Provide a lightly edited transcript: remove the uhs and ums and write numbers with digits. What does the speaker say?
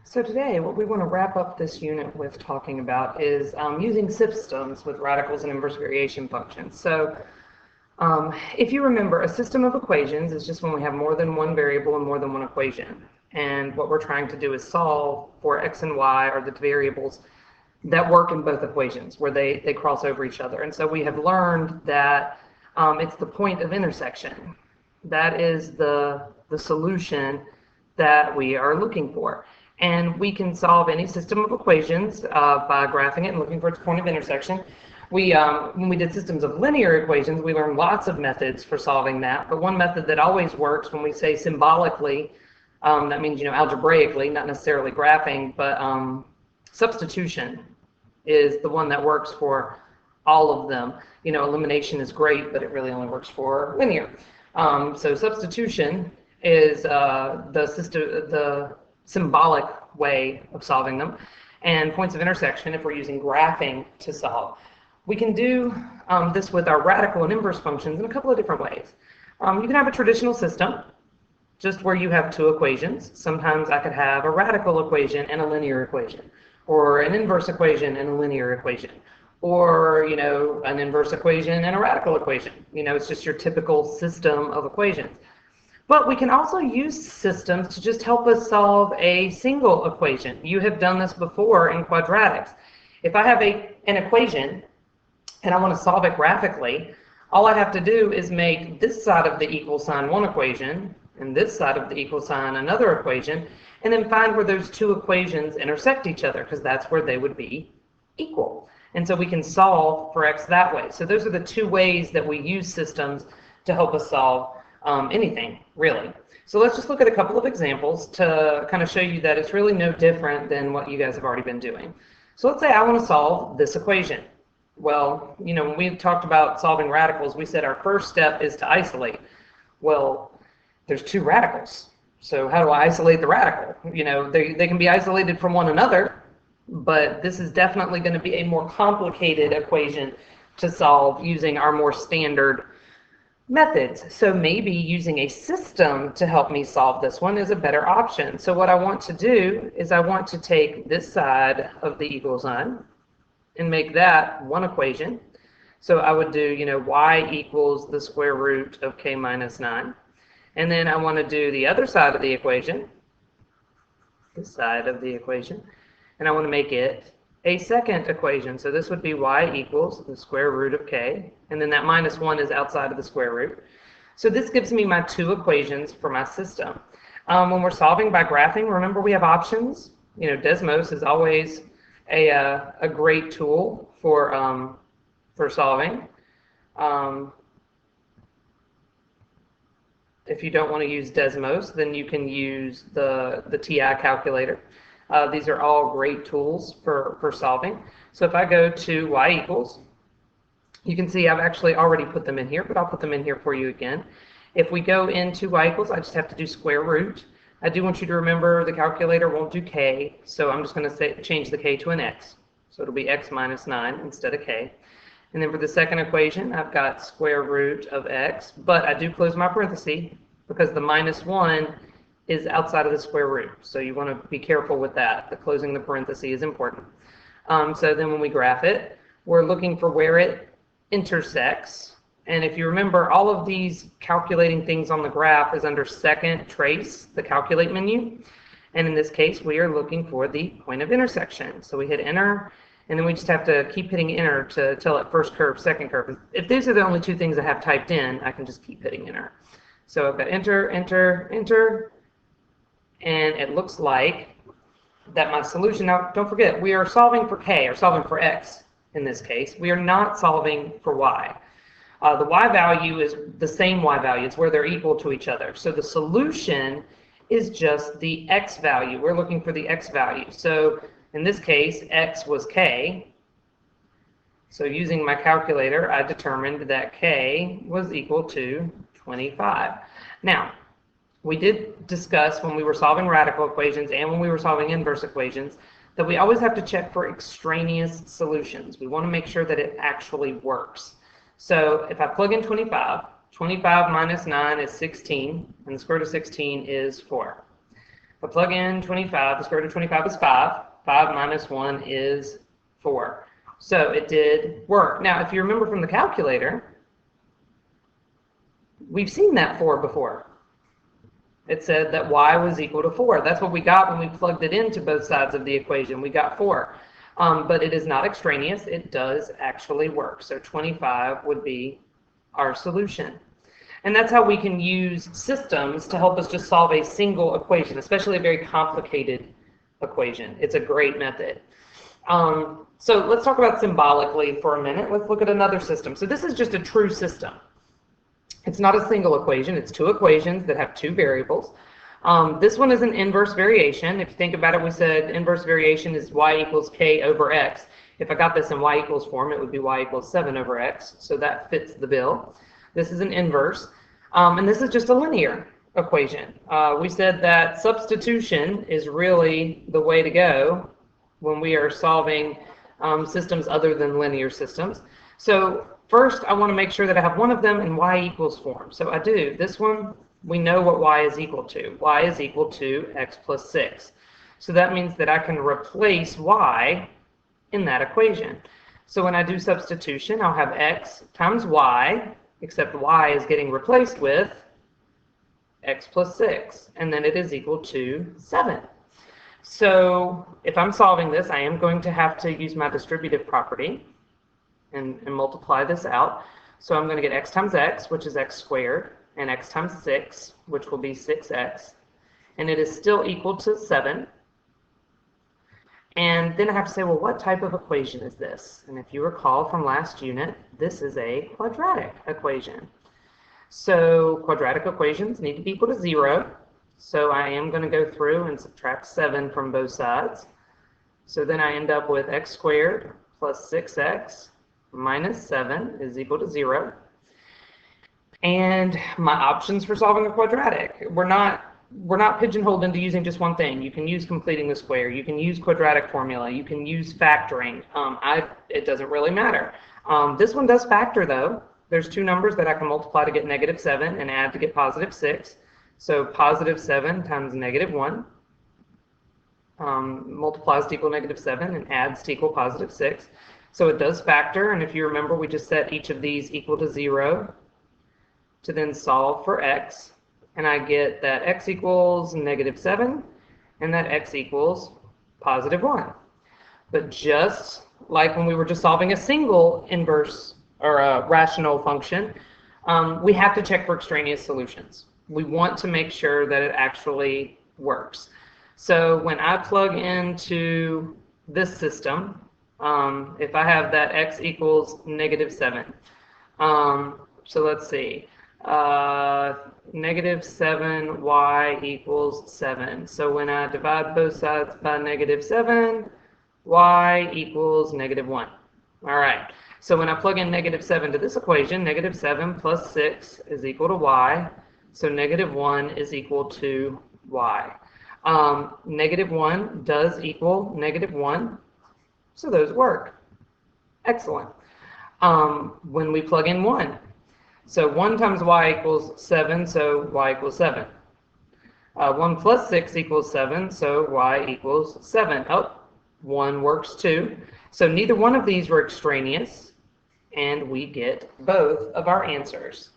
So today, what we want to wrap up this unit with talking about is using systems with radicals and inverse variation functions. So if you remember, a system of equations is just when we have more than one variable and more than one equation. And what we're trying to do is solve for x and y, or the variables that work in both equations, where they cross over each other. And so we have learned that it's the point of intersection. That is the solution that we are looking for. And we can solve any system of equations by graphing it and looking for its point of intersection. When we did systems of linear equations, we learned lots of methods for solving that. But one method that always works when we say symbolically, that means, algebraically, not necessarily graphing, but substitution is the one that works for all of them. Elimination is great, but it really only works for linear. So substitution is the symbolic way of solving them. And points of intersection, if we're using graphing to solve. We can do this with our radical and inverse functions in a couple of different ways. You can have a traditional system, just where you have two equations. Sometimes I could have a radical equation and a linear equation, or an inverse equation and a linear equation, or an inverse equation and a radical equation. It's just your typical system of equations. But we can also use systems to just help us solve a single equation. You have done this before in quadratics. If I have an equation and I want to solve it graphically, all I have to do is make this side of the equal sign one equation and this side of the equal sign another equation, and then find where those two equations intersect each other, because that's where they would be equal. And so we can solve for x that way. So those are the two ways that we use systems to help us solve anything, really. So let's just look at a couple of examples to kind of show you that it's really no different than what you guys have already been doing. So let's say I want to solve this equation. Well, when we talked about solving radicals, we said our first step is to isolate. Well, there's two radicals. So how do I isolate the radical? They can be isolated from one another, but this is definitely going to be a more complicated equation to solve using our more standard methods. So maybe using a system to help me solve this one is a better option. So what I want to do is I want to take this side of the equal sign and make that one equation. So I would do, y equals the square root of k minus 9. And then I want to do the other side of the equation, this side of the equation, and I want to make it a second equation. So this would be y equals the square root of k, and then that minus 1 is outside of the square root. So this gives me my two equations for my system. When we're solving by graphing, remember we have options. Desmos is always a great tool for solving. If you don't want to use Desmos, then you can use the TI calculator. These are all great tools for solving. So if I go to y equals, you can see I've actually already put them in here, but I'll put them in here for you again. If we go into y equals, I just have to do square root. I do want you to remember the calculator won't do k, so I'm just going to change the k to an x. So it'll be x minus 9 instead of k. And then for the second equation, I've got square root of x, but I do close my parenthesis because the minus 1 is outside of the square root. So you want to be careful with that. The closing the parenthesis is important. So then when we graph it, we're looking for where it intersects. And if you remember, all of these calculating things on the graph is under second trace, the calculate menu. And in this case, we are looking for the point of intersection. So we hit enter, and then we just have to keep hitting enter to tell it first curve, second curve. If these are the only two things I have typed in, I can just keep hitting enter. So I've got enter, enter, enter, and it looks like that my solution, now don't forget, we are solving for k, or solving for x in this case. We are not solving for y. The y value is the same y value. It's where they're equal to each other. So the solution is just the x value. We're looking for the x value. So in this case, x was k. So using my calculator, I determined that k was equal to 25. Now, we did discuss when we were solving radical equations and when we were solving inverse equations that we always have to check for extraneous solutions. We want to make sure that it actually works. So if I plug in 25 minus 9 is 16, and the square root of 16 is 4. If I plug in 25, the square root of 25 is 5. 5 minus 1 is 4. So it did work. Now, if you remember from the calculator, we've seen that 4 before. It said that y was equal to 4. That's what we got when we plugged it into both sides of the equation. We got 4. But it is not extraneous. It does actually work. So 25 would be our solution. And that's how we can use systems to help us just solve a single equation, especially a very complicated equation. It's a great method. So let's talk about symbolically for a minute. Let's look at another system. So this is just a true system. It's not a single equation. It's two equations that have two variables. This one is an inverse variation. If you think about it, we said inverse variation is y equals k over x. If I got this in y equals form, it would be y equals 7 over x. So that fits the bill. This is an inverse. And this is just a linear equation. We said that substitution is really the way to go when we are solving systems other than linear systems. So first, I want to make sure that I have one of them in y equals form. So I do. This one, we know what y is equal to. Y is equal to x plus 6. So that means that I can replace y in that equation. So when I do substitution, I'll have x times y, except y is getting replaced with x plus 6, and then it is equal to 7. So if I'm solving this, I am going to have to use my distributive property and multiply this out. So I'm going to get x times x, which is x squared, and x times 6, which will be 6x, and it is still equal to 7. And then I have to say, well, what type of equation is this? And if you recall from last unit, this is a quadratic equation. So quadratic equations need to be equal to 0. So I am going to go through and subtract 7 from both sides. So then I end up with x squared plus 6x minus 7 is equal to 0. And my options for solving a quadratic, we're not pigeonholed into using just one thing. You can use completing the square. You can use quadratic formula. You can use factoring. It doesn't really matter. This one does factor, though. There's two numbers that I can multiply to get negative 7 and add to get positive 6. So positive 7 times negative 1 multiplies to equal negative 7 and adds to equal positive 6. So it does factor, and if you remember, we just set each of these equal to 0 to then solve for x. And I get that x equals negative 7 and that x equals positive 1. But just like when we were just solving a single inverse or a rational function, we have to check for extraneous solutions. We want to make sure that it actually works. So when I plug into this system, if I have that x equals negative 7, so let's see. Negative 7 y equals 7. So when I divide both sides by negative 7, y equals negative 1. All right. So when I plug in negative 7 to this equation, negative 7 plus 6 is equal to y. So negative 1 is equal to y. Negative 1 does equal negative 1. So those work. Excellent. When we plug in 1, so 1 times y equals 7, so y equals 7. 1 plus 6 equals 7, so y equals 7. Oh, 1 works too. So neither one of these were extraneous, and we get both of our answers.